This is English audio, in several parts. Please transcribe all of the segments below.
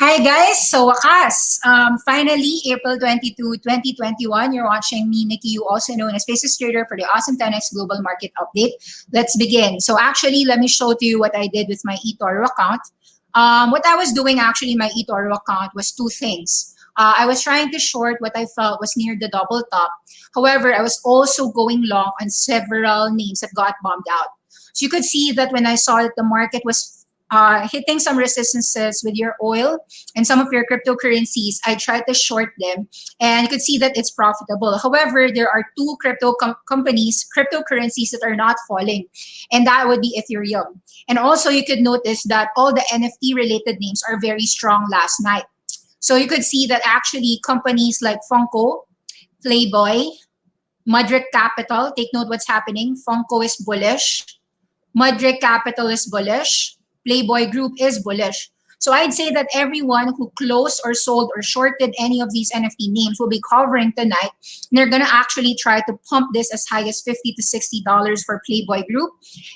Hi guys, so wakas, finally April 22, 2021, you're watching me, Nikki Yu, also known as Faces Trader for the Awesome 10X Global Market Update. Let's begin. So actually, let me show to you what I did with my eToro account. What I was doing actually in my eToro account was two things. I was trying to short what I felt was near the double top. However, I was also going long on several names that got bombed out. So you could see that when I saw that the market was hitting some resistances with your oil and some of your cryptocurrencies, I tried to short them, and you could see that it's profitable. However, there are two companies, cryptocurrencies that are not falling, and that would be Ethereum. And also you could notice that all the NFT related names are very strong last night. So you could see that actually companies like Funko, PLBY, Mudrick Capital, take note what's happening. Funko is bullish, Mudrick Capital is bullish, PLBY Group is bullish. So I'd say that everyone who closed or sold or shorted any of these NFT names will be covering tonight. And they're going to actually try to pump this as high as $50 to $60 for PLBY Group,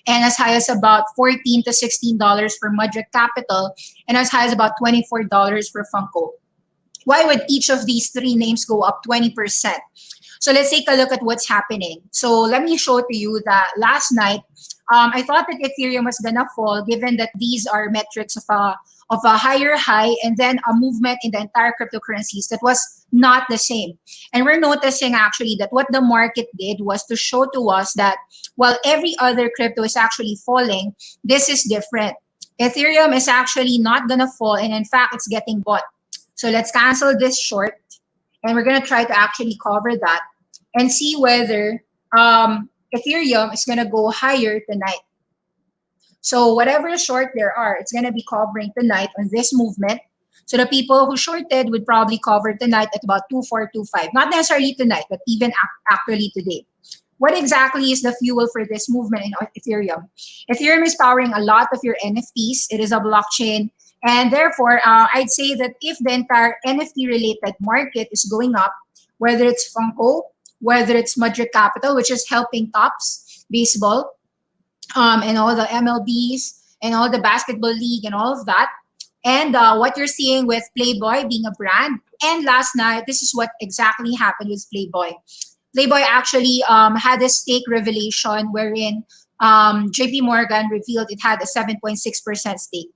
and as high as about $14 to $16 for Mudrick Capital, and as high as about $24 for Funko. Why would each of these three names go up 20%? So let's take a look at what's happening. So let me show to you that last night, I thought that Ethereum was gonna fall, given that these are metrics of a higher high and then a movement in the entire cryptocurrencies that was not the same. And we're noticing actually that what the market did was to show to us that while every other crypto is actually falling, this is different. Ethereum is actually not gonna fall, and in fact, it's getting bought. So let's cancel this short, and we're gonna try to actually cover that and see whether Ethereum is going to go higher tonight. So whatever short there are, it's going to be covering tonight on this movement. So the people who shorted would probably cover tonight at about 2425. Not necessarily tonight, but even actually today. What exactly is the fuel for this movement in Ethereum? Ethereum is powering a lot of your NFTs. It is a blockchain. And therefore, I'd say that if the entire NFT-related market is going up, whether it's Funko, whether it's Mudrick Capital, which is helping Tops baseball, and all the MLBs and all the basketball league and all of that, and what you're seeing with PLBY being a brand. And last night, this is what exactly happened with PLBY. PLBY actually had a stake revelation wherein JP Morgan revealed it had a 7.6% stake.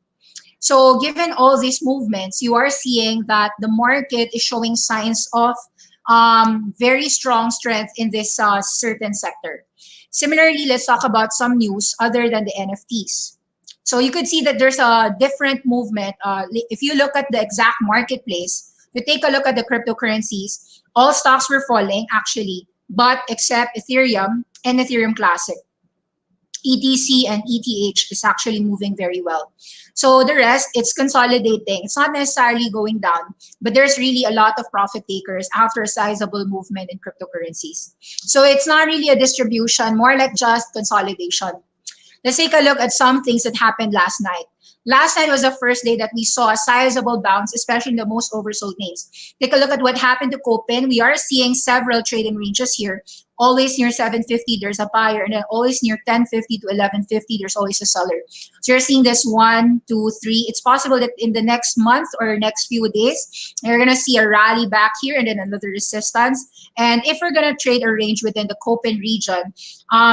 So given all these movements, you are seeing that the market is showing signs of very strong strength in this certain sector. Similarly, let's talk about some news other than the NFTs. So you could see that there's a different movement. If you look at the exact marketplace, you take a look at the cryptocurrencies, all stocks were falling actually, but except Ethereum and Ethereum Classic. ETC and ETH is actually moving very well. So the rest, it's consolidating. It's not necessarily going down, but there's really a lot of profit takers after a sizable movement in cryptocurrencies. So it's not really a distribution, more like just consolidation. Let's take a look at some things that happened last night. Last night was the first day that we saw a sizable bounce, especially in the most oversold names. Take a look at what happened to Copen. We are seeing several trading ranges here. Always near 750, there's a buyer, and then always near 1050 to 1150, there's always a seller. So you're seeing this 1, 2, 3. It's possible that in the next month or next few days, you're gonna see a rally back here and then another resistance. And if we're gonna trade a range within the Copen region,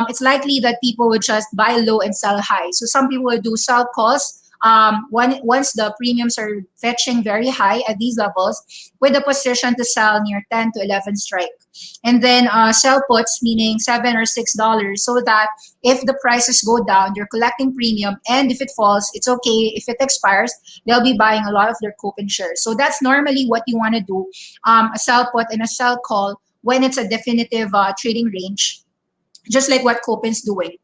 it's likely that people would just buy low and sell high. So some people would do sell calls once the premiums are fetching very high at these levels, with a position to sell near 10 to 11 strike. And then sell puts, meaning $7 or $6, so that if the prices go down, you're collecting premium, and if it falls, it's okay. If it expires, they'll be buying a lot of their Copen shares. So that's normally what you want to do, a sell put and a sell call when it's a definitive trading range, just like what Copen's doing.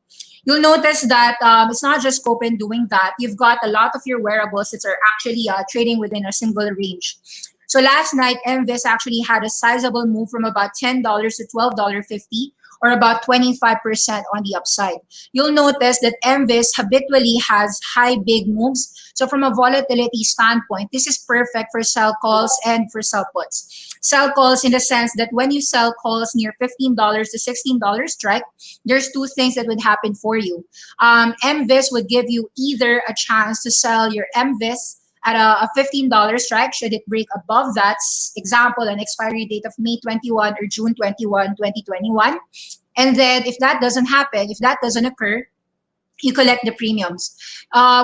You'll notice that it's not just Copen doing that. You've got a lot of your wearables that are actually trading within a single range. So last night, MVIS actually had a sizable move from about $10 to $12.50, or about 25% on the upside. You'll notice that MVIS habitually has high big moves. So from a volatility standpoint, this is perfect for sell calls and for sell puts. Sell calls in the sense that when you sell calls near $15 to $16 strike, there's two things that would happen for you. MVIS would give you either a chance to sell your MVIS at a $15 strike. Should it break above that, example, an expiry date of May 21 or June 21, 2021. And then if that doesn't happen, if that doesn't occur, you collect the premiums.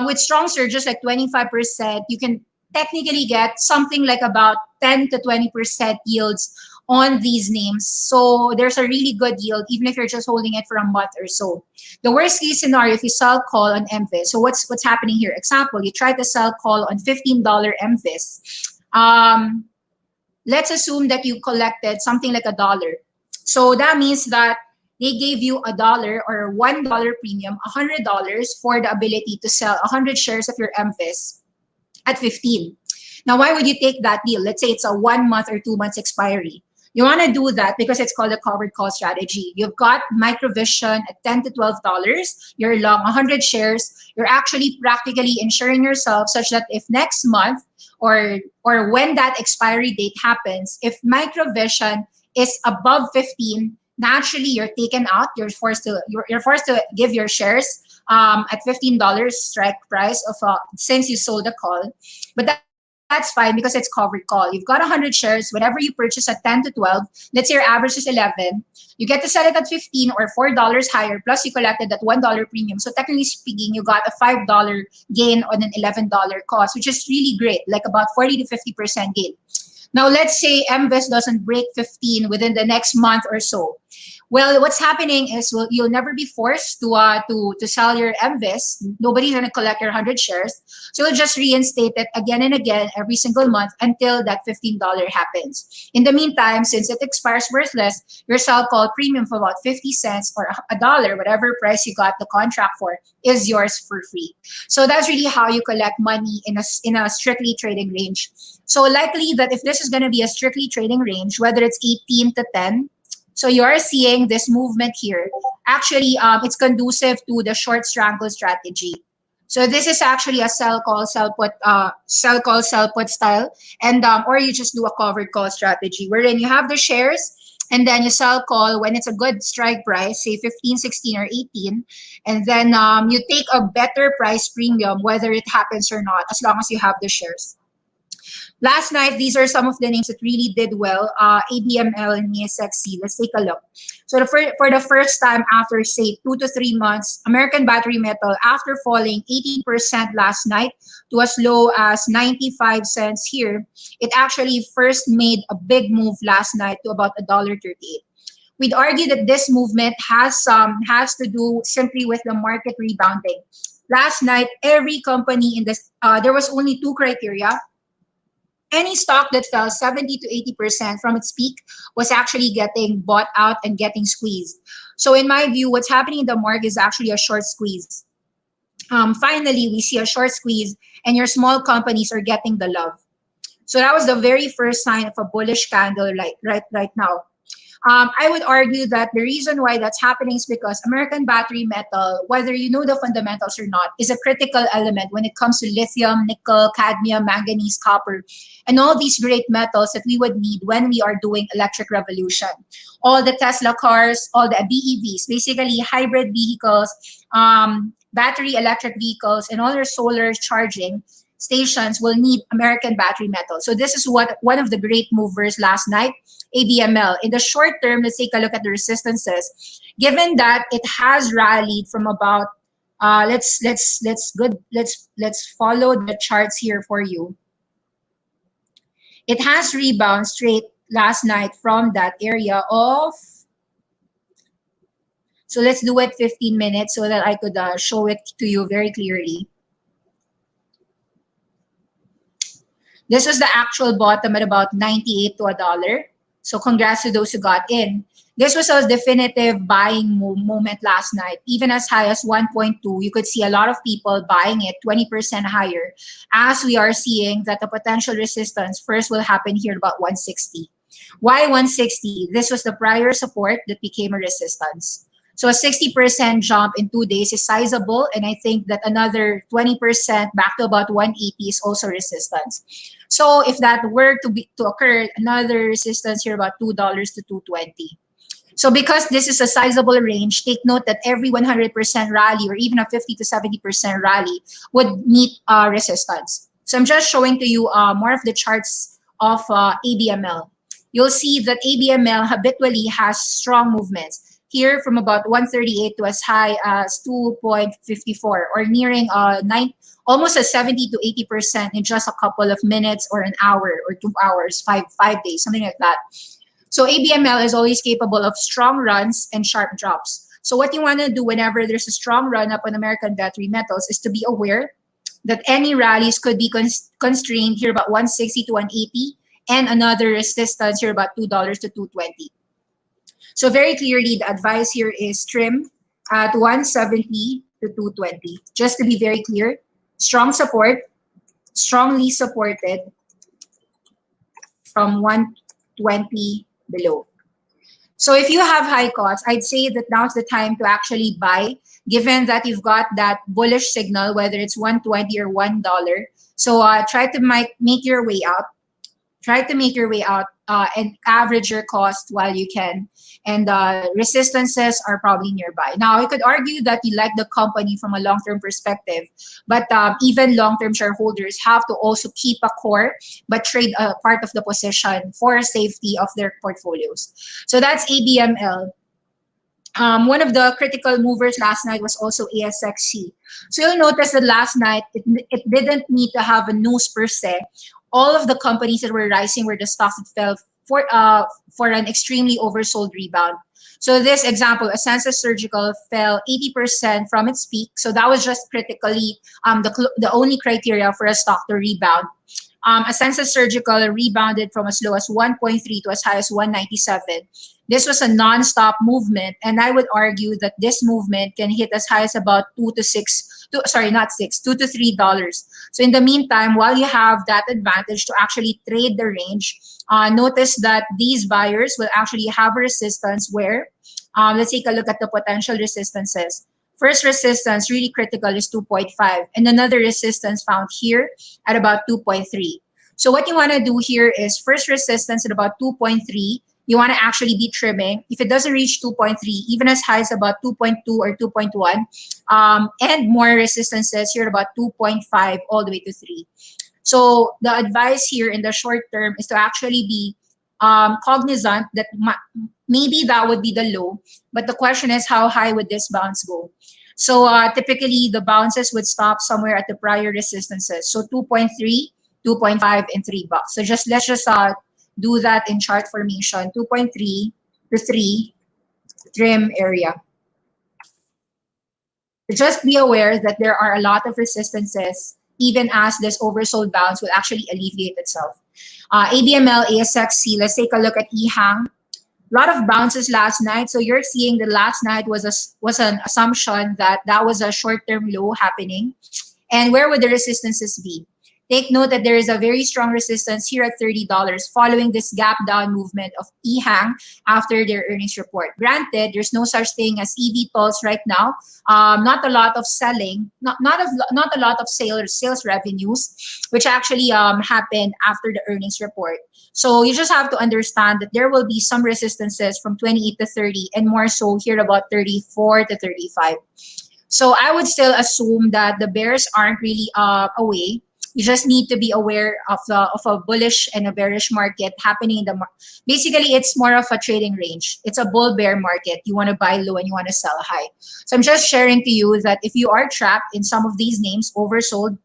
With strong surges like 25%, you can technically get something like about 10 to 20% yields on these names. So there's a really good yield, even if you're just holding it for a month or so. The worst case scenario, if you sell call on MVIS. So what's happening here? Example, you try to sell call on $15 MVIS. Let's assume that you collected something like $1. So that means that they gave you $1 or $1 premium, $100 for the ability to sell 100 shares of your MVIS at 15. Now, why would you take that deal? Let's say it's a 1 month or 2 months expiry. You want to do that because it's called a covered call strategy. You've got microvision at $10 to $12. You're long 100 shares. You're actually practically insuring yourself such that if next month or when that expiry date happens, if microvision is above 15, naturally you're taken out. You're forced to give your shares at $15 strike price of since you sold the call. But that's fine because it's covered call. You've got 100 shares. Whatever you purchase at 10 to 12, let's say your average is 11. You get to sell it at 15 or $4 higher, plus you collected that $1 premium. So technically speaking, you got a $5 gain on an $11 cost, which is really great, like about 40 to 50% gain. Now, let's say MVIS doesn't break 15 within the next month or so. Well, what's happening is you'll never be forced to sell your MVIS. Nobody's going to collect your 100 shares. So you'll just reinstate it again and again every single month until that $15 happens. In the meantime, since it expires worthless, your sell call premium for about 50 cents or $1, whatever price you got the contract for, is yours for free. So that's really how you collect money in a strictly trading range. So likely that if this is going to be a strictly trading range, whether it's 18 to 10, so you're seeing this movement here. Actually, it's conducive to the short strangle strategy. So this is actually a sell call, sell put style, and or you just do a covered call strategy wherein you have the shares and then you sell call when it's a good strike price, say 15, 16, or 18, and then you take a better price premium whether it happens or not, as long as you have the shares. Last night, these are some of the names that really did well. ABML and ASXC. Let's take a look. So for the first time after, say, 2 to 3 months, American Battery Metal, after falling 18% last night to as low as 95 cents here, it actually first made a big move last night to about $1.38. We'd argue that this movement has to do simply with the market rebounding. Last night, every company in this, there was only 2 criteria. Any stock that fell 70 to 80% from its peak was actually getting bought out and getting squeezed. So in my view, what's happening in the market is actually a short squeeze. Finally, we see a short squeeze and your small companies are getting the love. So that was the very first sign of a bullish candle right now. I would argue that the reason why that's happening is because American Battery Metal, whether you know the fundamentals or not, is a critical element when it comes to lithium, nickel, cadmium, manganese, copper, and all these great metals that we would need when we are doing electric revolution. All the Tesla cars, all the BEVs, basically hybrid vehicles, battery electric vehicles, and all your solar charging stations will need American Battery Metal. So this is one of the great movers last night, ABML. In the short term, let's take a look at the resistances. Given that it has rallied from about let's follow the charts here for you. It has rebounded straight last night from that area of, so let's do it 15 minutes so that I could show it to you very clearly. This was the actual bottom at about 98 to $1. So congrats to those who got in. This was a definitive buying moment last night. Even as high as 1.2, you could see a lot of people buying it 20% higher, as we are seeing that the potential resistance first will happen here about 160. Why 160? This was the prior support that became a resistance. So a 60% jump in 2 days is sizable, and I think that another 20% back to about 180 is also resistance. So if that were to occur, another resistance here about $2 to $2.20. So because this is a sizable range, take note that every 100% rally or even a 50 to 70% rally would meet resistance. So I'm just showing to you more of the charts of ABML. You'll see that ABML habitually has strong movements. Here from about 138 to as high as 2.54, or nearing almost a 70 to 80% in just a couple of minutes or an hour or 2 hours, five days, something like that. So ABML is always capable of strong runs and sharp drops. So what you want to do whenever there's a strong run up on American battery metals is to be aware that any rallies could be constrained here about 160 to 180, and another resistance here about $2 to 220. So very clearly, the advice here is trim at 170 to 220. Just to be very clear, strong support, strongly supported from 120 below. So if you have high costs, I'd say that now's the time to actually buy, given that you've got that bullish signal, whether it's 120 or $1. So try to make your way out. Try to make your way out and average your cost while you can. And resistances are probably nearby. Now, I could argue that you like the company from a long-term perspective, but even long-term shareholders have to also keep a core, but trade a part of the position for safety of their portfolios. So that's ABML. One of the critical movers last night was also ASXC. So you'll notice that last night, it didn't need to have a news per se. All of the companies that were rising were the stocks that fell for an extremely oversold rebound. So this example, Ascensus Surgical fell 80% from its peak. So that was just critically the only criteria for a stock to rebound. Ascensus Surgical rebounded from as low as 1.3 to as high as 197. This was a non-stop movement, and I would argue that this movement can hit as high as about $2 to $3. So in the meantime, while you have that advantage to actually trade the range, notice that these buyers will actually have a resistance where, let's take a look at the potential resistances. First resistance, really critical, is 2.5, and another resistance found here at about 2.3. So what you want to do here is first resistance at about 2.3, you want to actually be trimming. If it doesn't reach 2.3, even as high as about 2.2 or 2.1, and more resistances here at about 2.5 all the way to 3. So the advice here in the short term is to actually be cognizant that maybe that would be the low, but the question is how high would this bounce go? So typically the bounces would stop somewhere at the prior resistances. So 2.3, 2.5, and $3. So let's just do that in chart formation. 2.3 to 3 trim area. Just be aware that there are a lot of resistances, even as this oversold bounce will actually alleviate itself. ABML, ASXC, let's take a look at EHang. A lot of bounces last night. So you're seeing the last night was an assumption that that was a short-term low happening. And where would the resistances be? Take note that there is a very strong resistance here at $30 following this gap down movement of EHang after their earnings report. Granted, there's no such thing as eVTOLs right now. Not a lot of selling, not a lot of sales revenues, which actually happened after the earnings report. So you just have to understand that there will be some resistances from 28 to 30, and more so here about 34 to 35. So I would still assume that the bears aren't really away. You just need to be aware of a bullish and a bearish market happening in the market. Basically, it's more of a trading range. It's a bull-bear market. You want to buy low and you want to sell high. So I'm just sharing to you that if you are trapped in some of these names, oversold,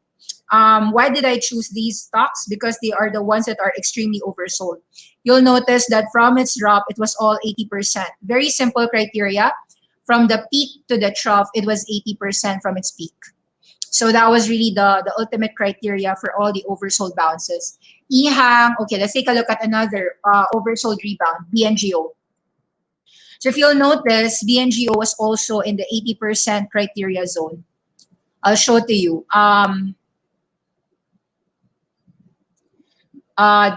why did I choose these stocks? Because they are the ones that are extremely oversold. You'll notice that from its drop, it was all 80%. Very simple criteria. From the peak to the trough, it was 80% from its peak. So that was really the ultimate criteria for all the oversold bounces. EHang, okay, let's take a look at another oversold rebound, BNGO. So if you'll notice, BNGO was also in the 80% criteria zone. I'll show to you.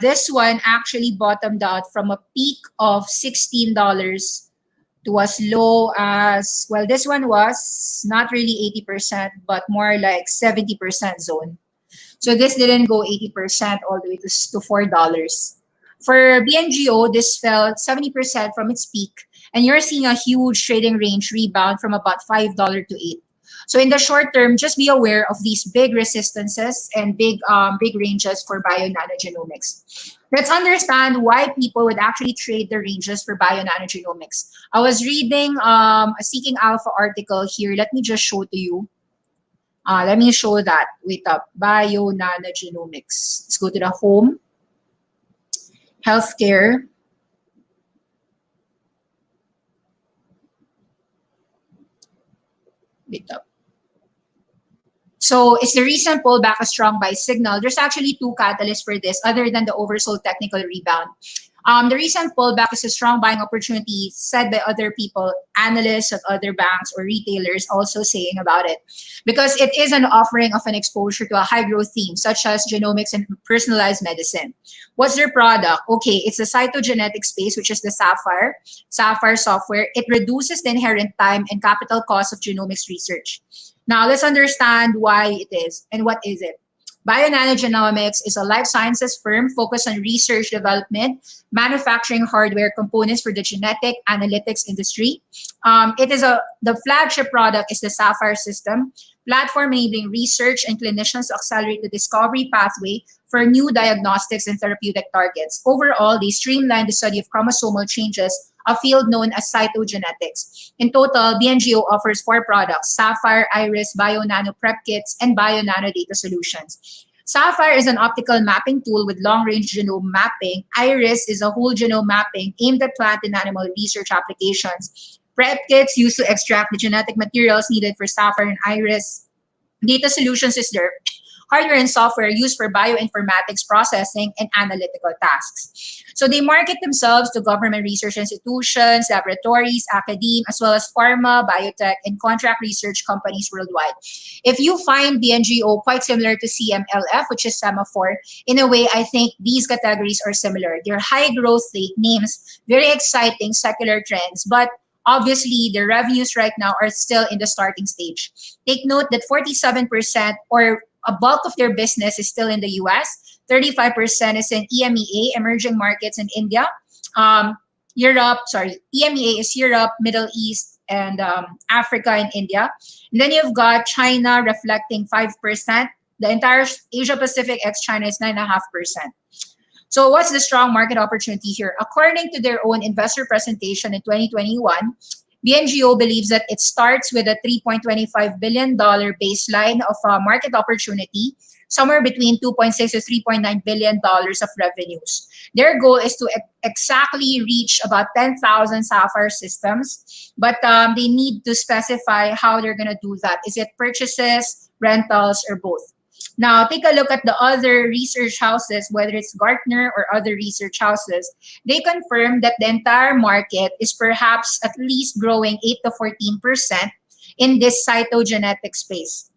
This one actually bottomed out from a peak of $16 to as low as, well, this one was not really 80%, but more like 70% zone. So this didn't go 80% all the way to $4. For BNGO, this fell 70% from its peak, and you're seeing a huge trading range rebound from about $5 to $8. So in the short term, just be aware of these big resistances and big ranges for bio-nanogenomics. Let's understand why people would actually trade the ranges for bio-nanogenomics. I was reading a Seeking Alpha article here. Let me just show to you. Let me show that. Wait up. Bio-nanogenomics. Let's go to the home. Healthcare. Wait up. So is the recent pullback a strong buy signal? There's actually two catalysts for this other than the oversold technical rebound. The recent pullback is a strong buying opportunity said by other people, analysts at other banks or retailers also saying about it. Because it is an offering of an exposure to a high growth theme such as genomics and personalized medicine. What's their product? Okay, it's the cytogenetic space, which is the Sapphire software. It reduces the inherent time and capital cost of genomics research. Now, let's understand why it is and what is it. Bio-nanogenomics is a life sciences firm focused on research development, manufacturing hardware components for the genetic analytics industry. The flagship product is the Sapphire system, platform enabling research and clinicians to accelerate the discovery pathway for new diagnostics and therapeutic targets. Overall, they streamline the study of chromosomal changes, a field known as cytogenetics. In total, BNGO offers 4 products: Sapphire, Iris, Bio-Nano Prep Kits, and Bio-Nano Data Solutions. Sapphire is an optical mapping tool with long-range genome mapping. Iris is a whole genome mapping aimed at plant and animal research applications. Prep Kits used to extract the genetic materials needed for Sapphire and Iris. Data Solutions is their hardware and software used for bioinformatics processing and analytical tasks. So they market themselves to government research institutions, laboratories, academia, as well as pharma, biotech, and contract research companies worldwide. If you find BNGO quite similar to CMLF, which is semaphore, in a way, I think these categories are similar. They're high growth names, very exciting secular trends, but obviously, the revenues right now are still in the starting stage. Take note that 47% or a bulk of their business is still in the US, 35% is in EMEA, emerging markets in India. EMEA is Europe, Middle East, and Africa and India. And then you've got China reflecting 5%. The entire Asia Pacific ex-China is 9.5%. So what's the strong market opportunity here? According to their own investor presentation in 2021, BNGO believes that it starts with a $3.25 billion baseline of market opportunity, somewhere between $2.6 to $3.9 billion of revenues. Their goal is to exactly reach about 10,000 Sapphire systems, but they need to specify how they're going to do that. Is it purchases, rentals, or both? Now, take a look at the other research houses, whether it's Gartner or other research houses. They confirm that the entire market is perhaps at least growing 8 to 14% in this cytogenetic space.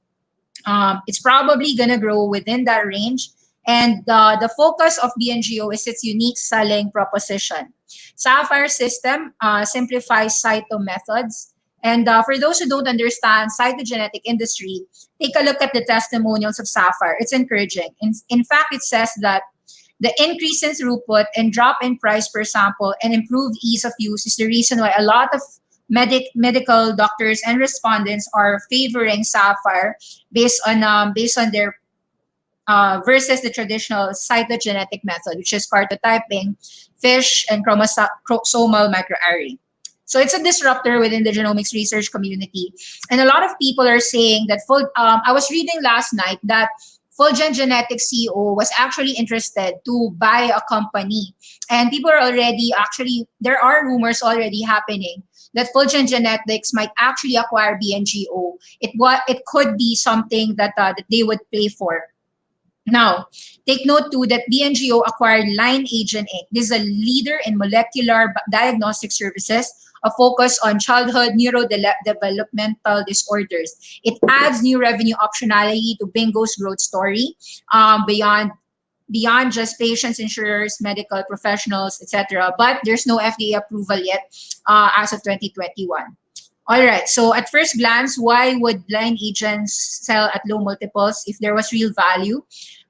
It's probably going to grow within that range. And the focus of BNGO is its unique selling proposition. Sapphire system simplifies cyto methods. And for those who don't understand cytogenetic industry, take a look at the testimonials of Sapphire. It's encouraging. In fact, it says that the increase in throughput and drop in price per sample and improved ease of use is the reason why a lot of medical doctors and respondents are favoring Sapphire based on their versus the traditional cytogenetic method, which is karyotyping, FISH, and chromosomal microarray. So it's a disruptor within the genomics research community. And a lot of people are saying that, I was reading last night that Fulgent Genetics CEO was actually interested to buy a company. And people are already, there are rumors already happening that Fulgent Genetics might actually acquire BNGO. It could be something that they would pay for. Now, take note too that BNGO acquired Lineagen Inc. This is a leader in molecular diagnostic services, a focus on childhood neurodevelopmental disorders. It adds new revenue optionality to BNGO's growth story beyond just patients, insurers, medical professionals, etc. But there's no FDA approval yet as of 2021. All right, so at first glance, why would Lineagen sell at low multiples if there was real value?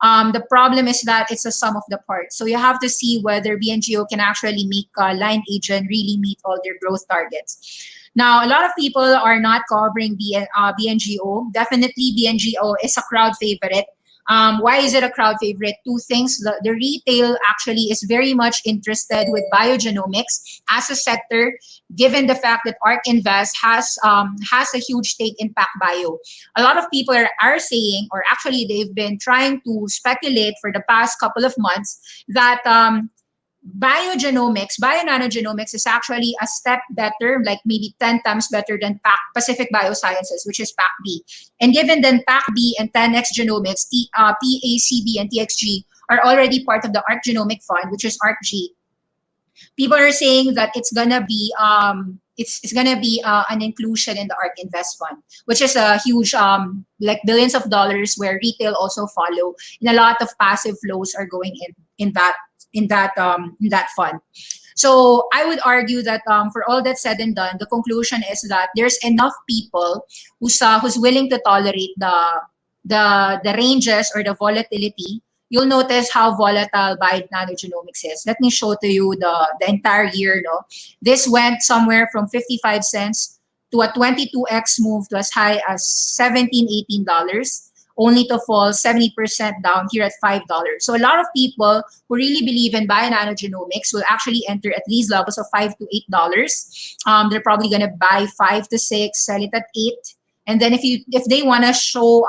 The problem is that it's a sum of the parts. So you have to see whether BNGO can actually make Lineagen really meet all their growth targets. Now, a lot of people are not covering BNGO. Definitely, BNGO is a crowd favorite. Why is it a crowd favorite? Two things. The retail actually is very much interested with biogenomics as a sector, given the fact that ARK Invest has a huge stake in PacBio. A lot of people are saying, or actually they've been trying to speculate for the past couple of months, that bio nanogenomics is actually a step better, like maybe 10 times better than Pacific Biosciences, which is PacB. And given then PacB and 10x Genomics, PACB and TXG are already part of the ARC Genomic Fund, which is ARCG. People are saying that it's gonna be an inclusion in the ARK Invest Fund, which is a huge like billions of dollars, where retail also follow, and a lot of passive flows are going in that fund. So I would argue that for all that's said and done, the conclusion is that there's enough people who's willing to tolerate the ranges or the volatility. You'll notice how volatile bio-nanogenomics is. Let me show to you the entire year. No, this went somewhere from 55 cents to a 22x move to as high as $17-18, only to fall 70% down here at $5. So a lot of people who really believe in bio-nanogenomics will actually enter at these levels of $5 to $8. They're probably going to buy 5 to 6, sell it at 8. And then if they want to show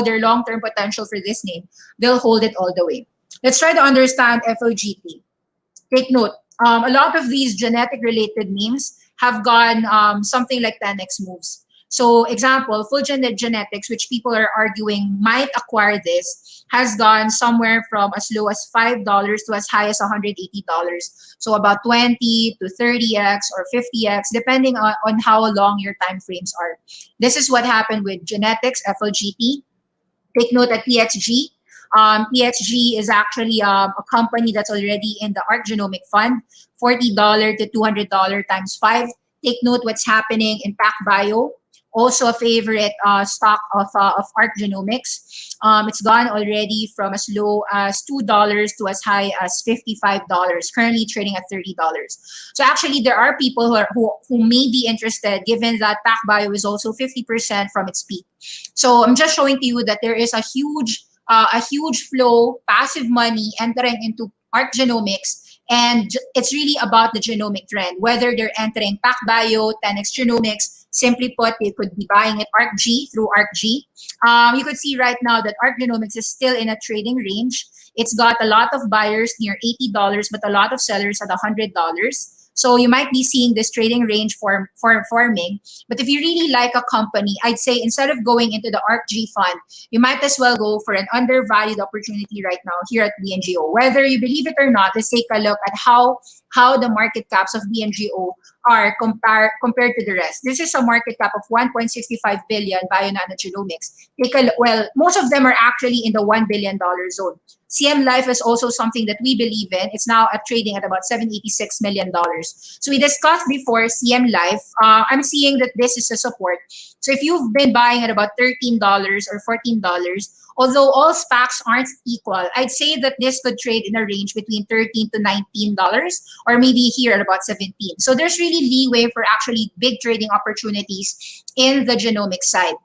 their long-term potential for this name, they'll hold it all the way. Let's try to understand FOGT. Take note, a lot of these genetic-related names have gone something like 10x moves. So example, Fulgent Genetics, which people are arguing might acquire this, has gone somewhere from as low as $5 to as high as $180. So about 20 to 30x or 50x, depending on how long your time frames are. This is what happened with Genetics, FLGT. Take note at TXG. TXG is actually a company that's already in the ARC Genomic Fund, $40 to $200 times 5. Take note what's happening in PacBio. Also a favorite stock of ARC Genomics. It's gone already from as low as $2 to as high as $55, currently trading at $30. So actually there are people who may be interested, given that PacBio is also 50% from its peak. So I'm just showing to you that there is a huge flow, passive money entering into ARC Genomics. And it's really about the genomic trend, whether they're entering PacBio, 10x Genomics. Simply put, they could be buying it ARCG through ARCG. You could see right now that ARC Genomics is still in a trading range. It's got a lot of buyers near $80, but a lot of sellers at $100. So you might be seeing this trading range forming. But if you really like a company, I'd say instead of going into the ARCG fund, you might as well go for an undervalued opportunity right now here at BNGO. Whether you believe it or not, let's take a look at how the market caps of BNGO are compared to the rest. This is a market cap of 1.65 billion bio-nanogenomics. Take a look. Well, most of them are actually in the $1 billion zone. CMLF is also something that we believe in. It's now trading at about $786 million. So we discussed before CMLF. I'm seeing that this is a support. So if you've been buying at about $13 or $14, although all SPACs aren't equal, I'd say that this could trade in a range between $13 to $19, or maybe here at about 17. So there's really leeway for actually big trading opportunities in the genomic side.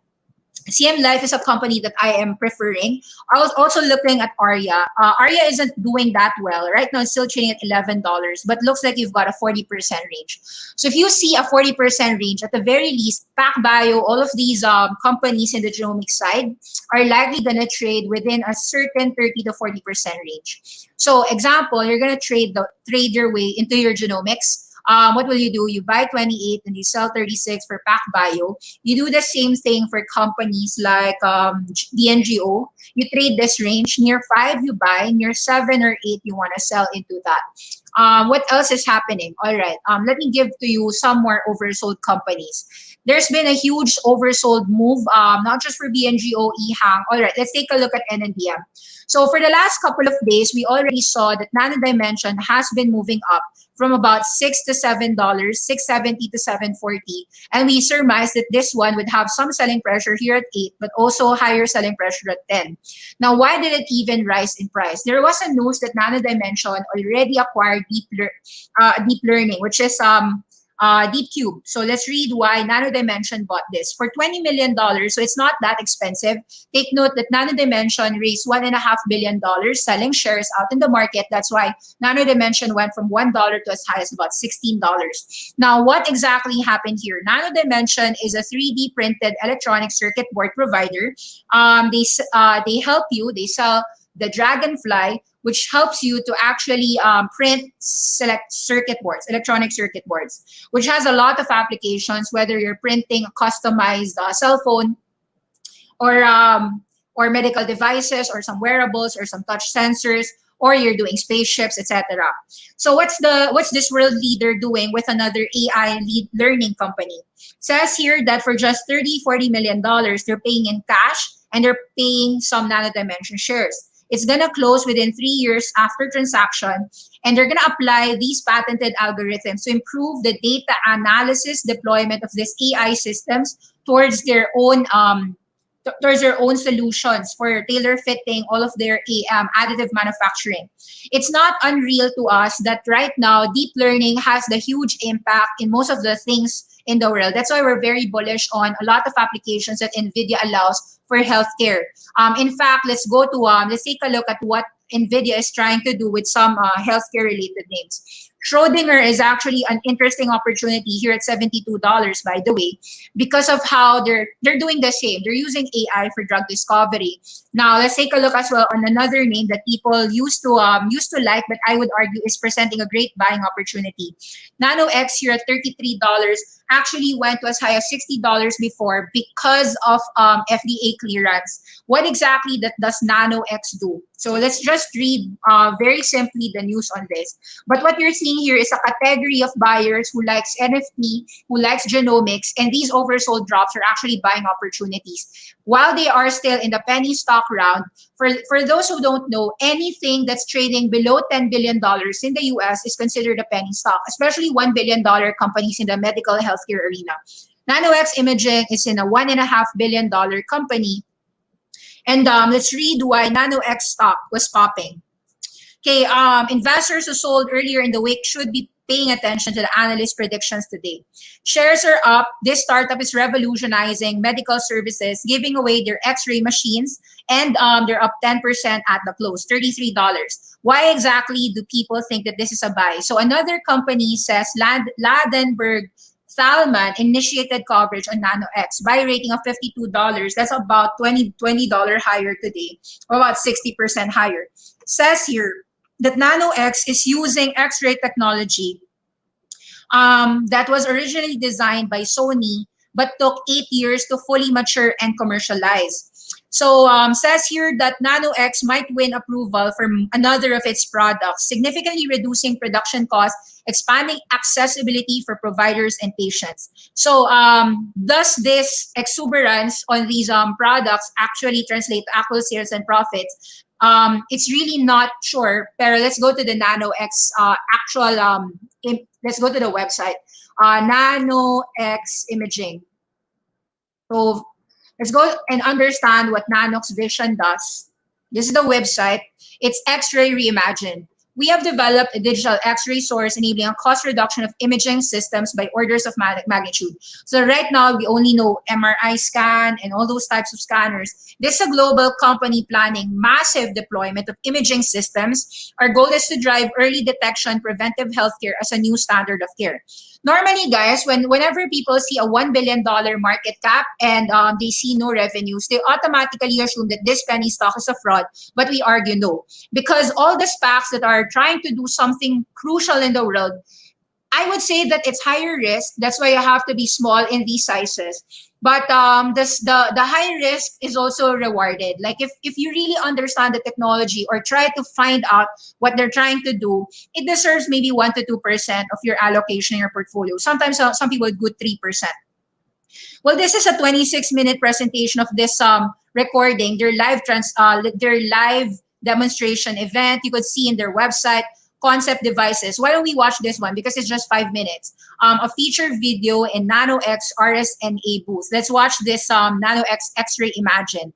CMLF is a company that I am preferring. I was also looking at ARIA. ARIA isn't doing that well. Right now, it's still trading at $11, but looks like you've got a 40% range. So if you see a 40% range, at the very least, PacBio, all of these companies in the genomic side are likely going to trade within a certain 30 to 40% range. So example, you're going to trade your way into your genomics. What will you do? You buy 28 and you sell 36 for PacBio. You do the same thing for companies like BNGO. You trade this range. Near 5, you buy. Near 7 or 8, you want to sell into that. What else is happening? All right. Let me give to you some more oversold companies. There's been a huge oversold move, not just for BNGO, EHang. All right, let's take a look at NNBM. So for the last couple of days, we already saw that Nano Dimension has been moving up from about $6 to $7, $6.70 to $7.40. And we surmise that this one would have some selling pressure here at 8, but also higher selling pressure at 10. Now, why did it even rise in price? There was a news that Nano Dimension already acquired deep learning, which is Deep Cube. So let's read why Nano Dimension bought this. For $20 million, so it's not that expensive. Take note that Nano Dimension raised $1.5 billion selling shares out in the market. That's why Nano Dimension went from $1 to as high as about $16. Now, what exactly happened here? Nano Dimension is a 3D printed electronic circuit board provider. They help you, they sell the Dragonfly, which helps you to actually print select circuit boards, electronic circuit boards, which has a lot of applications, whether you're printing a customized cell phone or medical devices or some wearables or some touch sensors, or you're doing spaceships, etc. So what's this world leader doing with another AI learning company? Says here that for just $30-40 million, they're paying in cash and they're paying some Nano Dimension shares. It's going to close within 3 years after transaction, and they're going to apply these patented algorithms to improve the data analysis deployment of these AI systems towards their own solutions for tailor fitting all of their additive manufacturing. It's not unreal to us that right now deep learning has the huge impact in most of the things in the world. That's why we're very bullish on a lot of applications that NVIDIA allows for healthcare. In fact, let's take a look at what NVIDIA is trying to do with some healthcare related names. Schrodinger is actually an interesting opportunity here at $72, by the way, because of how they're doing the same. They're using AI for drug discovery. Now, let's take a look as well on another name that people used to like, but I would argue is presenting a great buying opportunity. NNOX here at $33 actually went to as high as $60 before because of FDA clearance. What exactly does NNOX do? So let's just read very simply the news on this. But what you're seeing here is a category of buyers who likes NFT, who likes genomics, and these oversold drops are actually buying opportunities. While they are still in the penny stock round, for those who don't know, anything that's trading below $10 billion in the US is considered a penny stock, especially $1 billion companies in the medical healthcare arena. NNOX Imaging is in a $1.5 billion company. And let's read why NNOX stock was popping. Okay, investors who sold earlier in the week should be paying attention to the analyst predictions today. Shares are up. This startup is revolutionizing medical services, giving away their X-ray machines, and they're up 10% at the close, $33. Why exactly do people think that this is a buy? So another company says Ladenburg Thalmann initiated coverage on NNOX, buy rating of $52. That's about $20 higher today, or about 60% higher. Says here that NNOX is using X-ray technology that was originally designed by Sony, but took 8 years to fully mature and commercialize. So says here that NNOX might win approval for another of its products, significantly reducing production costs, expanding accessibility for providers and patients. So does this exuberance on these products actually translate to actual sales and profits? It's really not sure, pero let's go to the NNOX let's go to the website, NNOX Imaging. So let's go and understand what NNOX Vision does. This is the website. It's X-ray Reimagined. We have developed a digital X-ray source enabling a cost reduction of imaging systems by orders of magnitude. So right now, we only know MRI scan and all those types of scanners. This is a global company planning massive deployment of imaging systems. Our goal is to drive early detection, preventive healthcare as a new standard of care. Normally, guys, whenever people see a $1 billion market cap and they see no revenues, they automatically assume that this penny stock is a fraud. But we argue no, because all the SPACs that are trying to do something crucial in the world, I would say that it's higher risk. That's why you have to be small in these sizes. But the high risk is also rewarded. Like if you really understand the technology or try to find out what they're trying to do, it deserves maybe 1 to 2% of your allocation in your portfolio. Sometimes some people would good 3%. Well, this is a 26-minute presentation of this recording, their live demonstration event. You could see in their website, concept devices. Why don't we watch this one? Because it's just 5 minutes. A feature video in NNOX RSNA booth. Let's watch this NNOX X-ray Reimagined.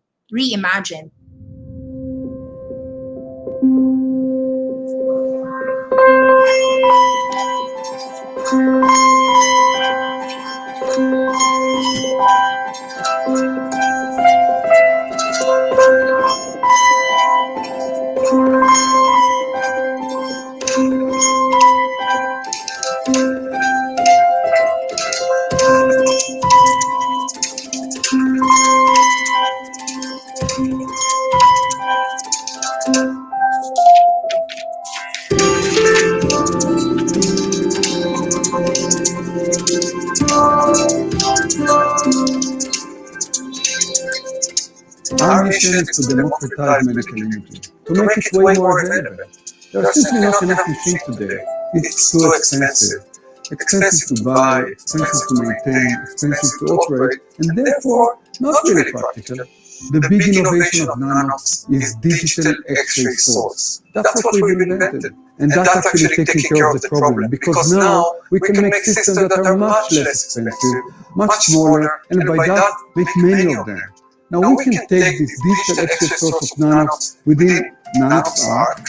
Our mission is to democratize medical imaging, to make it way more available. There are simply not enough machines today. It's too expensive. Expensive to buy, expensive to maintain, expensive to operate, and therefore not really practical. The big innovation of NNOX is digital X-ray source. That's what we've invented. And that's actually taking care of the problem, because now we can make systems that are much less expensive, much smaller, and by that, make many of them. Now we can take this digital X-ray source of NNOX within NNOX Arc.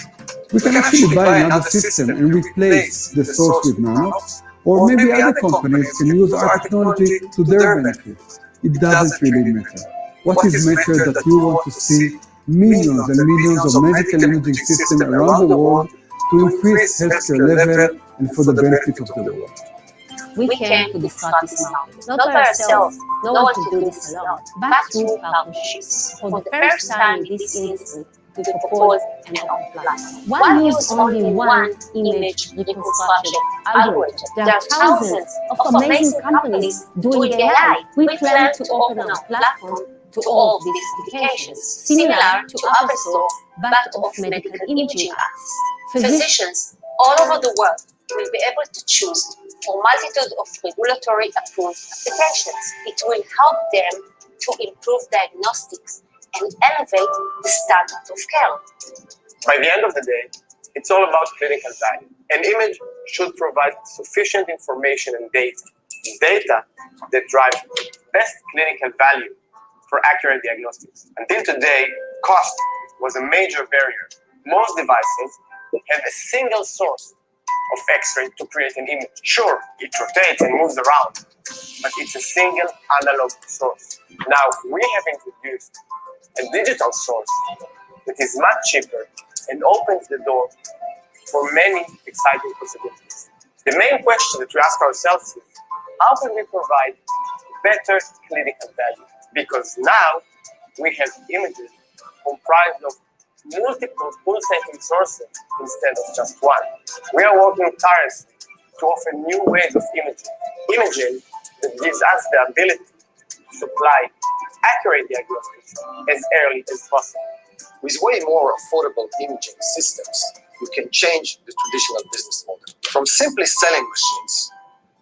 We can actually buy another system and replace the source with NNOX, or maybe other companies can use our technology to their benefit. It doesn't really matter. What is matters that you want to see millions and millions of medical imaging systems around the world to increase healthcare level and for the benefit of the world. We came to discuss this market, not by ourselves, no one can do this alone, but through partnerships. For the first time in this industry, we propose an open platform. One use only one image reconstruction algorithm. There are thousands of amazing companies doing AI. We plan to open our platform to all these applications, similar to App Store, but of medical imaging apps. Physicians all over the world will be able to choose from a multitude of regulatory approved applications. It will help them to improve diagnostics and elevate the standard of care. By the end of the day, it's all about clinical value. An image should provide sufficient information and data that drive best clinical value for accurate diagnostics. Until today, cost was a major barrier. Most devices have a single source of X-ray to create an image. Sure, it rotates and moves around, but it's a single analog source. Now, we have introduced a digital source that is much cheaper and opens the door for many exciting possibilities. The main question that we ask ourselves is, how can we provide better clinical value? Because now we have images comprised of multiple pulsating sources instead of just one. We are working tirelessly to offer new ways of imaging that gives us the ability to supply accurate diagnostics as early as possible. With way more affordable imaging systems, you can change the traditional business model from simply selling machines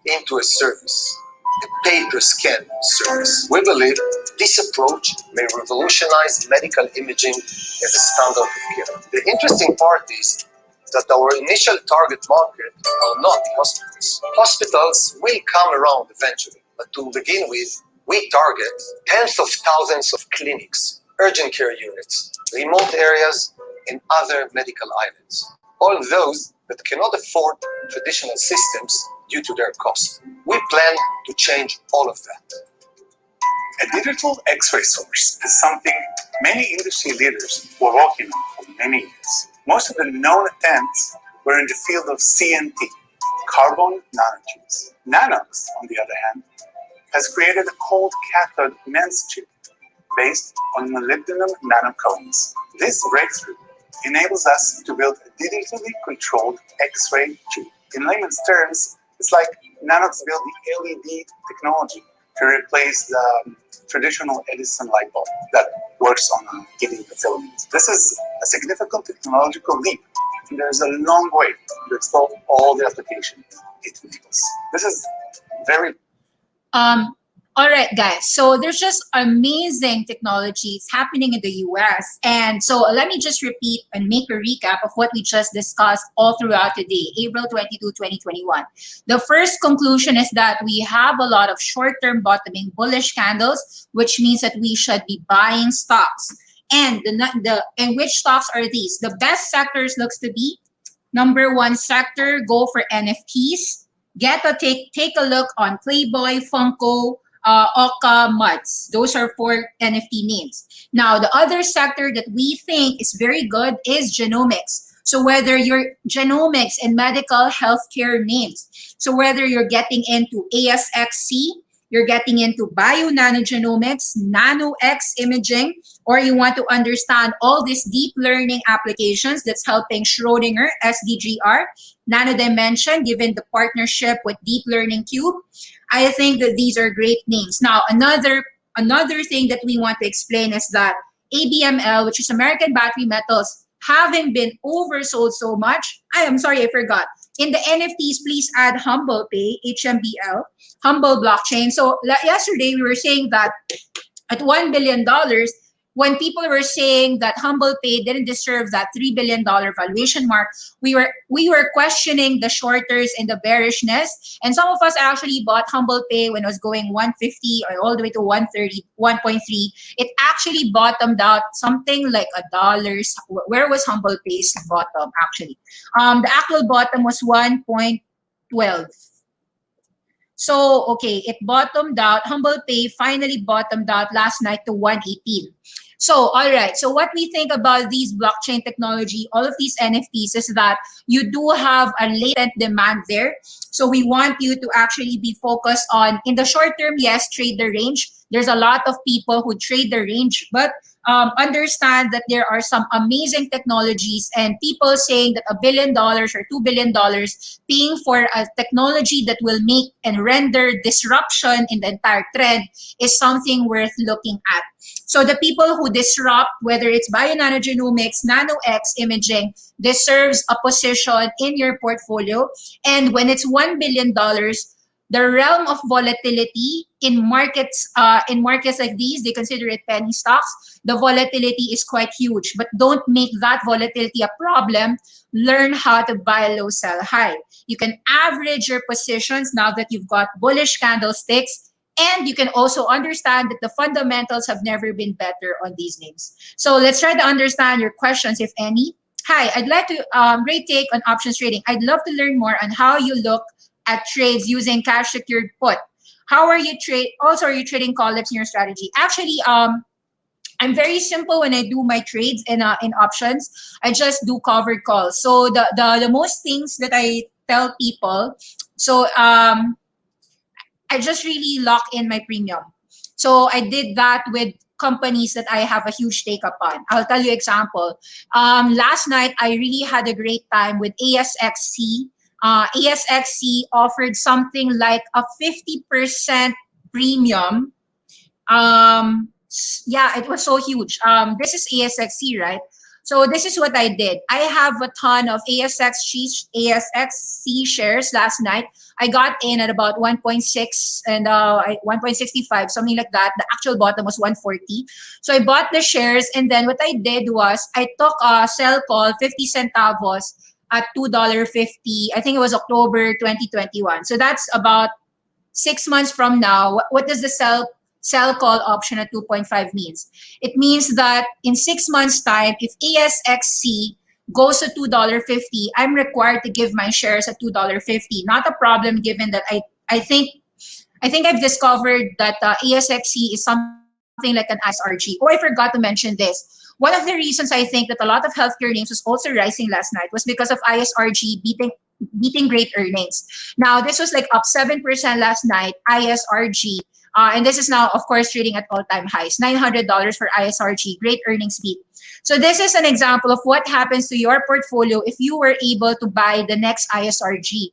into a service, a pay-per-scan service. We believe this approach may revolutionize medical imaging as a standard of care. The interesting part is that our initial target market are not hospitals. Hospitals will come around eventually, but to begin with, we target tens of thousands of clinics, urgent care units, remote areas, and other medical islands. All those that cannot afford traditional systems due to their cost. We plan to change all of that. A digital X-ray source is something many industry leaders were working on for many years. Most of the known attempts were in the field of CNT, carbon nanotubes. NNOX, on the other hand, has created a cold cathode MEMS chip based on molybdenum nanocones. This breakthrough enables us to build a digitally controlled X-ray chip. In layman's terms, it's like NNOX built the LED technology to replace the traditional Edison light bulb that works on heating the filament. This is a significant technological leap, and there's a long way to explore all the applications it enables. This is very All right, guys. So there's just amazing technologies happening in the US. And so let me just repeat and make a recap of what we just discussed all throughout the day, April 22, 2021. The first conclusion is that we have a lot of short-term bottoming bullish candles, which means that we should be buying stocks. And and which stocks are these? The best sectors looks to be number one sector, go for NFTs. Take a look on PLBY, FNKO, OCA, MUDS. Those are 4 NFT names. Now, the other sector that we think is very good is genomics. So whether you're genomics and medical healthcare names, so whether you're getting into ASXC, you're getting into bio-nanogenomics, NNOX imaging, or you want to understand all these deep learning applications that's helping Schrodinger, SDGR, Nanodimension, given the partnership with Deep Learning Cube. I think that these are great names. Now, another thing that we want to explain is that ABML, which is American Battery Metals, having been oversold so much. I'm sorry, I forgot. In the NFTs, please add Humble Pay, HMBL, Humble Blockchain. So yesterday we were saying that at $1 billion, when people were saying that Humble Pay didn't deserve that $3 billion valuation mark, we were questioning the shorters and the bearishness. And some of us actually bought Humble Pay when it was going 150 or all the way to 130, 1.3. It actually bottomed out something like $1. Where was Humble Pay's bottom actually? The actual bottom was 1.12. So, okay, it bottomed out. Humble Pay finally bottomed out last night to 118. So, all right. So what we think about these blockchain technology, all of these NFTs, is that you do have a latent demand there. So we want you to actually be focused on, in the short term, yes, trade the range. There's a lot of people who trade the range, but understand that there are some amazing technologies and people saying that $1 billion or $2 billion paying for a technology that will make and render disruption in the entire trend is something worth looking at. So the people who disrupt, whether it's bio-nanogenomics, NNOX imaging, deserves a position in your portfolio. And when it's $1 billion, the realm of volatility in markets like these, they consider it penny stocks. The volatility is quite huge, but don't make that volatility a problem. Learn how to buy low, sell high. You can average your positions now that you've got bullish candlesticks, and you can also understand that the fundamentals have never been better on these names. So let's try to understand your questions, if any. Hi, I'd like to great take on options trading. I'd love to learn more on how you look at trades using cash secured put. How are you are you trading call lips in your strategy? Actually, I'm very simple when I do my trades in options. I just do covered calls. So the most things that I tell people, so I just really lock in my premium. So I did that with companies that I have a huge take up on. I'll tell you example. Last night, I really had a great time with ASXC. ASXC offered something like a 50% premium. Yeah, it was so huge. This is ASXC, right? So this is what I did. I have a ton of ASXC shares last night. I got in at about 1.6 and 1.65, something like that. The actual bottom was 140. So I bought the shares, and then what I did was I took a sell call, 50 centavos at $2.50. I think it was October 2021. So that's about 6 months from now. What does the sell call option at 2.5 means? It means that in 6 months' time, if ASXC goes to $2.50, I'm required to give my shares at $2.50. Not a problem, given that I think I've discovered that ASXC is something like an ISRG. Oh, I forgot to mention this. One of the reasons I think that a lot of healthcare names was also rising last night was because of ISRG beating great earnings. Now, this was like up 7% last night, ISRG. And this is now, of course, trading at all-time highs. $900 for ISRG, great earnings beat. So this is an example of what happens to your portfolio if you were able to buy the next ISRG.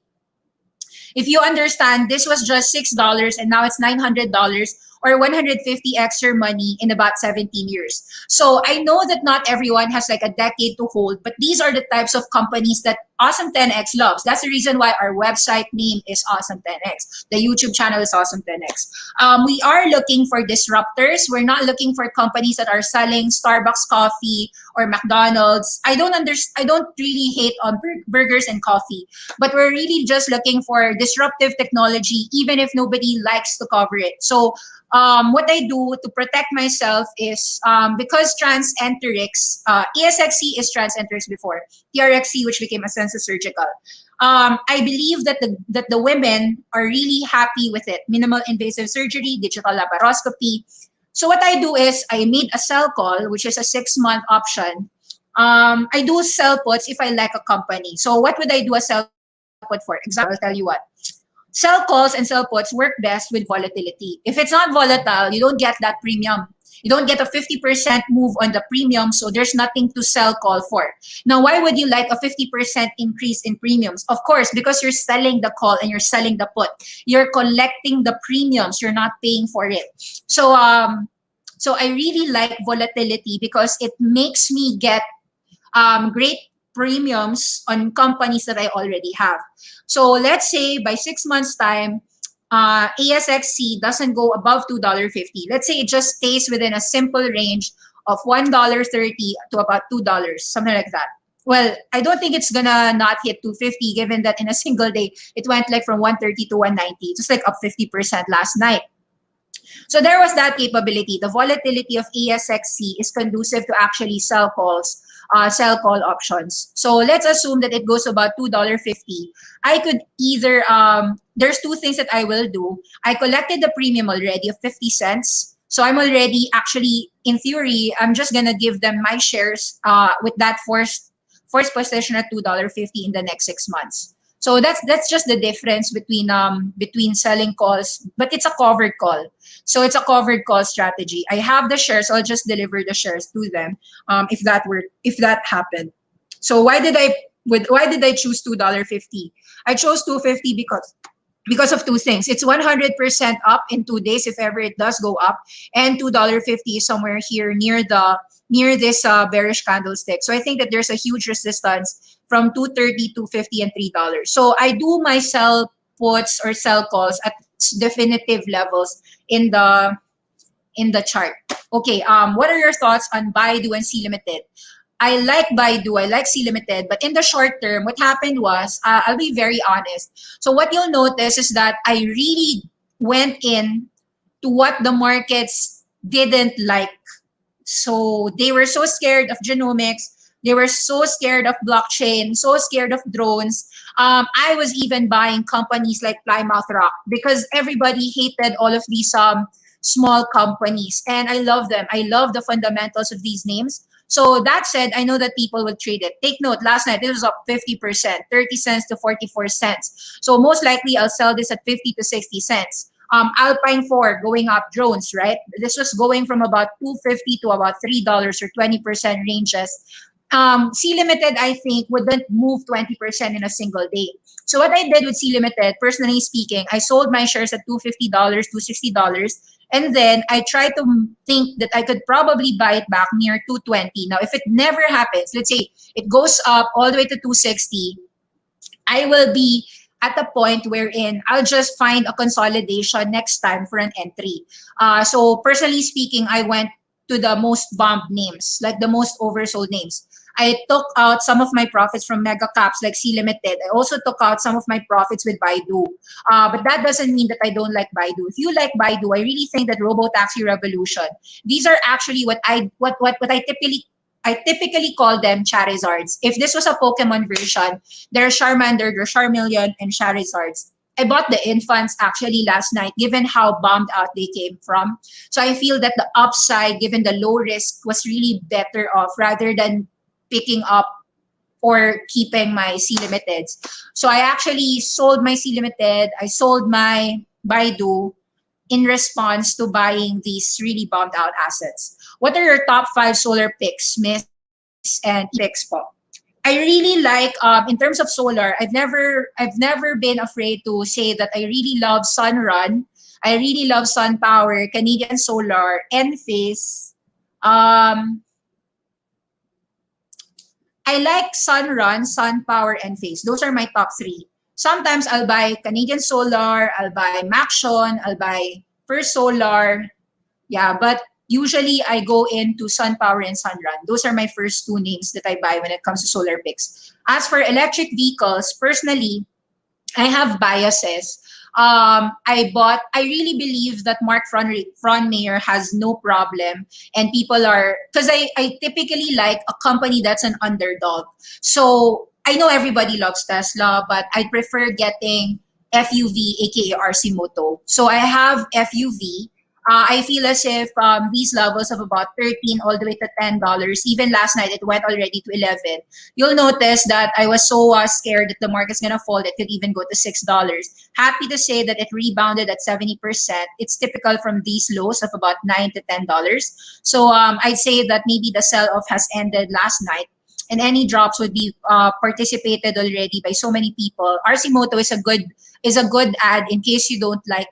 If you understand, this was just $6 and now it's $900, or 150x your money in about 17 years. So I know that not everyone has like a decade to hold, but these are the types of companies that Awesome 10X loves. That's the reason why our website name is Awesome 10X. The YouTube channel is Awesome 10X. We are looking for disruptors. We're not looking for companies that are selling Starbucks coffee or McDonald's. I don't really hate on burgers and coffee, but we're really just looking for disruptive technology, even if nobody likes to cover it. So what I do to protect myself is because TransEnterix, ASXC is TransEnterix before, TRXC, which became Ascensus Surgical. I believe that the women are really happy with it. Minimal invasive surgery, digital laparoscopy. So what I do is I made a sell call, which is a 6-month option. I do sell puts if I like a company. So what would I do a sell put for? Example, I'll tell you what. Sell calls and sell puts work best with volatility. If it's not volatile, you don't get that premium. You don't get a 50% move on the premium, so there's nothing to sell call for. Now, why would you like a 50% increase in premiums? Of course, because you're selling the call and you're selling the put. You're collecting the premiums. You're not paying for it. So So I really like volatility because it makes me get great premiums on companies that I already have. So let's say by 6 months time, ASXC doesn't go above $2.50. Let's say it just stays within a simple range of $1.30 to about $2, something like that. Well, I don't think it's gonna not hit 250, given that in a single day it went like from 130 to 190, just like up 50% last night. So there was that capability. The volatility of ASXC is conducive to actually sell calls, sell call options. So let's assume that it goes about $2.50. I could either, there's two things that I will do. I collected the premium already of 50 cents. So I'm already actually, in theory, I'm just going to give them my shares with that forced position at $2.50 in the next 6 months. So that's just the difference between selling calls, but it's a covered call. So it's a covered call strategy. I have the shares, I'll just deliver the shares to them if that happened. So why did I choose $2.50? I chose $2.50 because of two things. It's 100% up in 2 days if ever it does go up, and $2.50 is somewhere here near this bearish candlestick. So I think that there's a huge resistance from 230, 250, and $3. So I do my sell puts or sell calls at definitive levels in the chart. Okay, what are your thoughts on Baidu and C Limited? I like Baidu, I like C Limited, but in the short term, what happened was, I'll be very honest. So what you'll notice is that I really went in to what the markets didn't like. So they were so scared of genomics. They were so scared of blockchain, so scared of drones. I was even buying companies like Plymouth Rock because everybody hated all of these small companies. And I love them. I love the fundamentals of these names. So that said, I know that people will trade it. Take note, last night it was up 50%, 30 cents to 44 cents. So most likely I'll sell this at 50 to 60 cents. Alpine 4 going up, drones, right? This was going from about $2.50 to about $3 or 20% ranges. C Limited, I think, wouldn't move 20% in a single day. So what I did with C Limited, personally speaking, I sold my shares at $250, $260, and then I tried to think that I could probably buy it back near 220. Now, if it never happens, let's say it goes up all the way to 260, I will be at a point wherein I'll just find a consolidation next time for an entry. So personally speaking, I went to the most bombed names, like the most oversold names. I took out some of my profits from mega caps like C Limited. I also took out some of my profits with Baidu. But that doesn't mean that I don't like Baidu. If you like Baidu, I really think that Robotaxi Revolution, these are actually what I typically call them Charizards. If this was a Pokemon version, there's Charmander, there's Charmeleon, and Charizards. I bought the infants actually last night, given how bombed out they came from. So I feel that the upside, given the low risk, was really better off rather than picking up or keeping my C Limiteds. So I actually sold my C Limited. I sold my Baidu in response to buying these really bombed out assets. What are your top 5 solar picks, Miss and picks po? I really like, in terms of solar, I've never been afraid to say that I really love Sunrun. I really love SunPower, Canadian Solar, Enphase. I like Sunrun, SunPower, Enphase. Those are my top 3. Sometimes I'll buy Canadian Solar, I'll buy Maxion, I'll buy First Solar. Yeah, but usually I go into SunPower and Sunrun. Those are my first 2 names that I buy when it comes to solar picks. As for electric vehicles, personally, I have biases. I really believe that Mark Fronmayer has no problem, and people are, because I typically like a company that's an underdog. So I know everybody loves Tesla, but I prefer getting FUV, aka RC Moto. So I have FUV. I feel as if these levels of about 13 all the way to $10, even last night it went already to 11. You'll notice that I was so scared that the market's gonna fall, it could even go to $6. Happy to say that it rebounded at 70%. It's typical from these lows of about $9 to $10. So I'd say that maybe the sell-off has ended last night. and any drops would be participated already by so many people. Arsimoto is a good ad in case you don't like,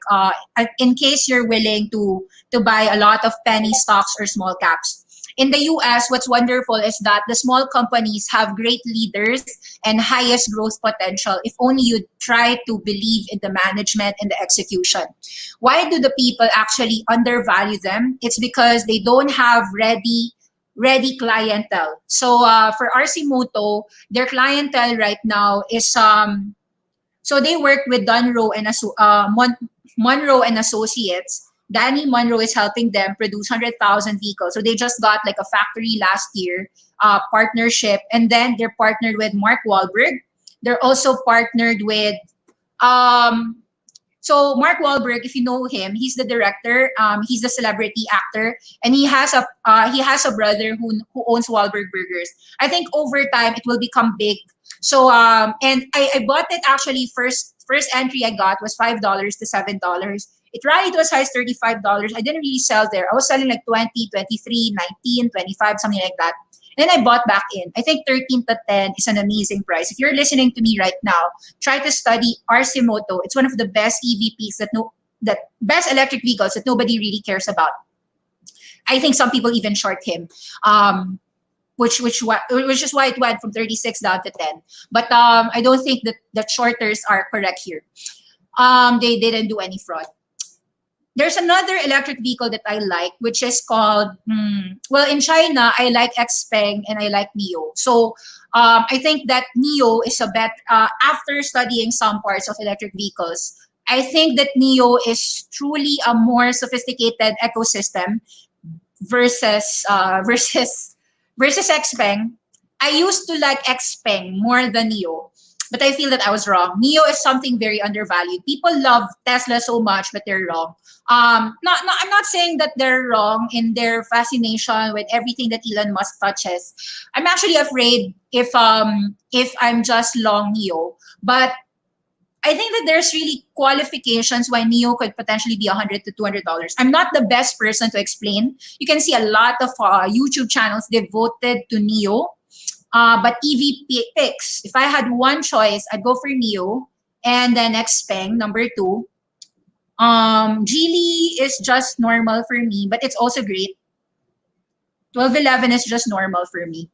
in case you're willing to buy a lot of penny stocks or small caps. In the US, what's wonderful is that the small companies have great leaders and highest growth potential if only you try to believe in the management and the execution. Why do the people actually undervalue them? It's because they don't have ready clientele. So for Arsimoto, their clientele right now is so they work with Monroe and Associates. Danny Monroe is helping them produce 100,000 vehicles. So they just got like a factory last year partnership, and then they're partnered with Mark Wahlberg. They're also partnered with so Mark Wahlberg, if you know him, he's the director. He's the celebrity actor, and he has a brother who owns Wahlberg Burgers. I think over time it will become big. So and I bought it actually first entry I got was $5 to $7. It rallied to as high as $35. I didn't really sell there. I was selling like 20, 23, 19, 25, something like that. And then I bought back in. I think 13 to 10 is an amazing price. If you're listening to me right now, try to study Arsimoto. It's one of the best EVPs that best electric vehicles that nobody really cares about. I think some people even short him. Which is why it went from 36 down to 10. But I don't think that shorters are correct here. They didn't do any fraud. There's another electric vehicle that I like, which is called, well, in China, I like XPeng and I like NIO. So I think that NIO is a bet. After studying some parts of electric vehicles, I think that NIO is truly a more sophisticated ecosystem versus XPeng. I used to like XPeng more than NIO, but I feel that I was wrong. NIO is something very undervalued. People love Tesla so much, but they're wrong. I'm not saying that they're wrong in their fascination with everything that Elon Musk touches. I'm actually afraid if I'm just long NIO, but I think that there's really qualifications why NIO could potentially be $100 to $200. I'm not the best person to explain. You can see a lot of YouTube channels devoted to NIO. But EV picks, if I had one choice, I'd go for NIO and then XPeng, number 2. Geely is just normal for me, but it's also great. 1211 is just normal for me.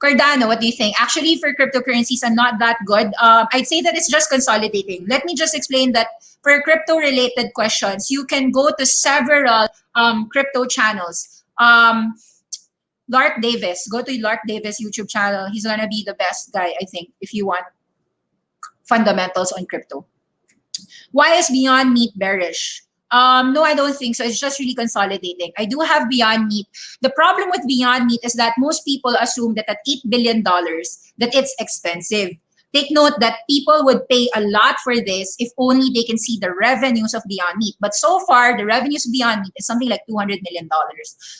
Cardano, what do you think? Actually, for cryptocurrencies, I'm not that good. I'd say that it's just consolidating. Let me just explain that for crypto-related questions, you can go to several crypto channels. Lark Davis, go to Lark Davis YouTube channel. He's gonna be the best guy, I think, if you want fundamentals on crypto. Why is Beyond Meat bearish? No, I don't think so. It's just really consolidating. I do have Beyond Meat. The problem with Beyond Meat is that most people assume that at $8 billion, that it's expensive. Take note that people would pay a lot for this if only they can see the revenues of Beyond Meat. But so far, the revenues of Beyond Meat is something like $200 million.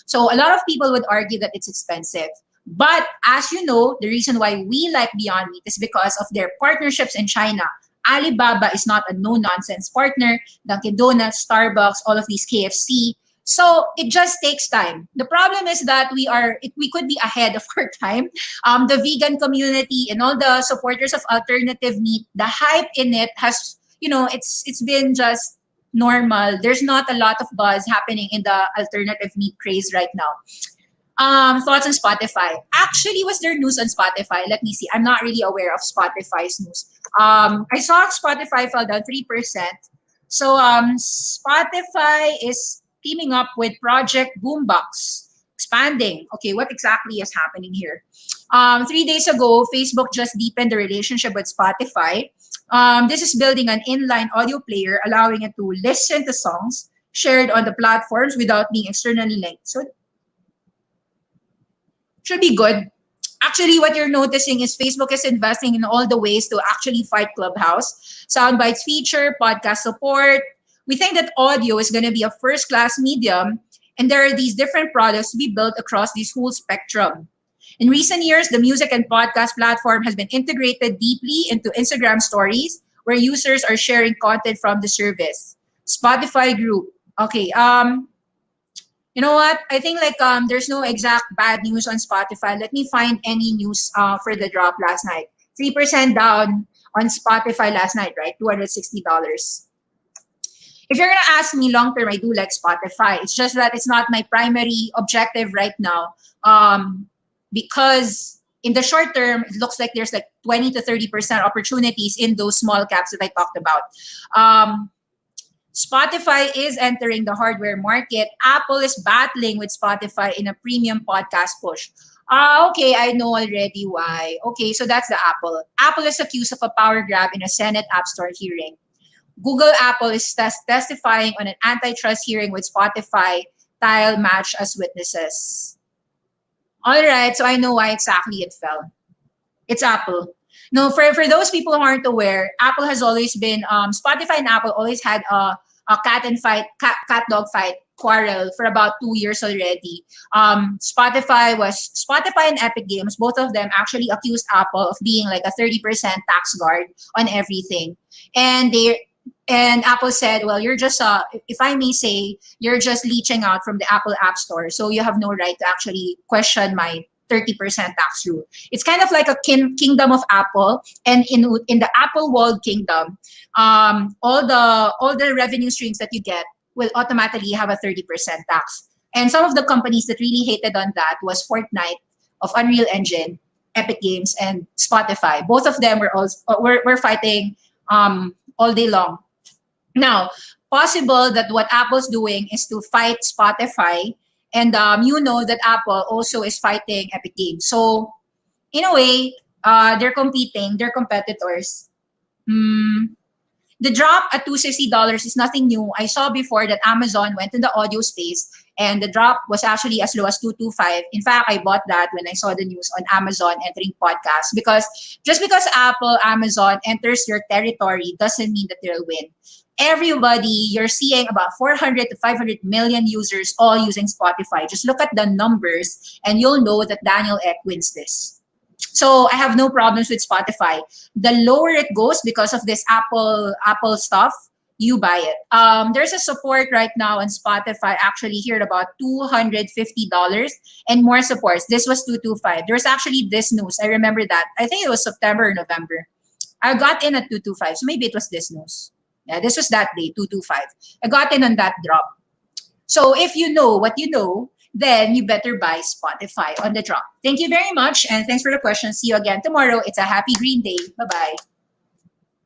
So a lot of people would argue that it's expensive. But as you know, the reason why we like Beyond Meat is because of their partnerships in China. Alibaba is not a no-nonsense partner. Dunkin' Donuts, Starbucks, all of these, KFC. So it just takes time. The problem is that we could be ahead of our time. The vegan community and all the supporters of alternative meat, the hype in it has, it's been just normal. There's not a lot of buzz happening in the alternative meat craze right now. Thoughts on Spotify. Actually, was there news on Spotify? Let me see. I'm not really aware of Spotify's news. I saw Spotify fell down 3%. So Spotify is teaming up with Project Boombox, expanding. Okay, what exactly is happening here? 3 days ago, Facebook just deepened the relationship with Spotify. This is building an inline audio player, allowing it to listen to songs shared on the platforms without being externally linked. So should be good. Actually, what you're noticing is Facebook is investing in all the ways to actually fight Clubhouse. Soundbites feature, podcast support. We think that audio is going to be a first-class medium, and there are these different products to be built across this whole spectrum. In recent years, the music and podcast platform has been integrated deeply into Instagram stories, where users are sharing content from the service. Spotify Group. Okay, You know what? I think like there's no exact bad news on Spotify. Let me find any news for the drop last night. 3% down on Spotify last night, right? $260. If you're gonna ask me long term, I do like Spotify. It's just that it's not my primary objective right now. Because in the short term, it looks like there's like 20 to 30% opportunities in those small caps that I talked about. Spotify is entering the hardware market. Apple is battling with Spotify in a premium podcast push. Okay, I know already why. Okay, so that's the Apple. Apple is accused of a power grab in a Senate App Store hearing. Google Apple is testifying on an antitrust hearing with Spotify Tile Match as witnesses. All right, so I know why exactly it fell. It's Apple. No, for those people who aren't aware, Apple has always been, Spotify and Apple always had a cat dog fight quarrel for about 2 years already. Spotify and Epic Games, both of them actually accused Apple of being like a 30% tax guard on everything. And Apple said, well, you're just, if I may say, you're just leeching out from the Apple App Store. So you have no right to actually question my 30% tax rule. It's kind of like a kingdom of Apple. And in the Apple World Kingdom, all the revenue streams that you get will automatically have a 30% tax. And some of the companies that really hated on that was Fortnite of Unreal Engine, Epic Games, and Spotify. Both of them were fighting all day long. Now, possible that what Apple's doing is to fight Spotify, and you know that Apple also is fighting Epic Games. So, in a way, they're competing, they're competitors. The drop at $260 is nothing new. I saw before that Amazon went in the audio space, and the drop was actually as low as 225. In fact, I bought that when I saw the news on Amazon entering podcasts, because just because Apple, Amazon enters your territory doesn't mean that they'll win. Everybody, you're seeing about 400 to 500 million users all using Spotify. Just look at the numbers and you'll know that Daniel Ek wins this. So I have no problems with Spotify. The lower it goes because of this Apple stuff, you buy it. There's a support right now on Spotify, actually here at about $250 and more supports. This was 225. There's actually this news. I remember that. I think it was September or November. I got in at 225. So maybe it was this news. Yeah, this was that day, 225. I got in on that drop. So if you know what you know, then you better buy Spotify on the drop. Thank you very much, and thanks for the question. See you again tomorrow. It's a happy green day. Bye-bye.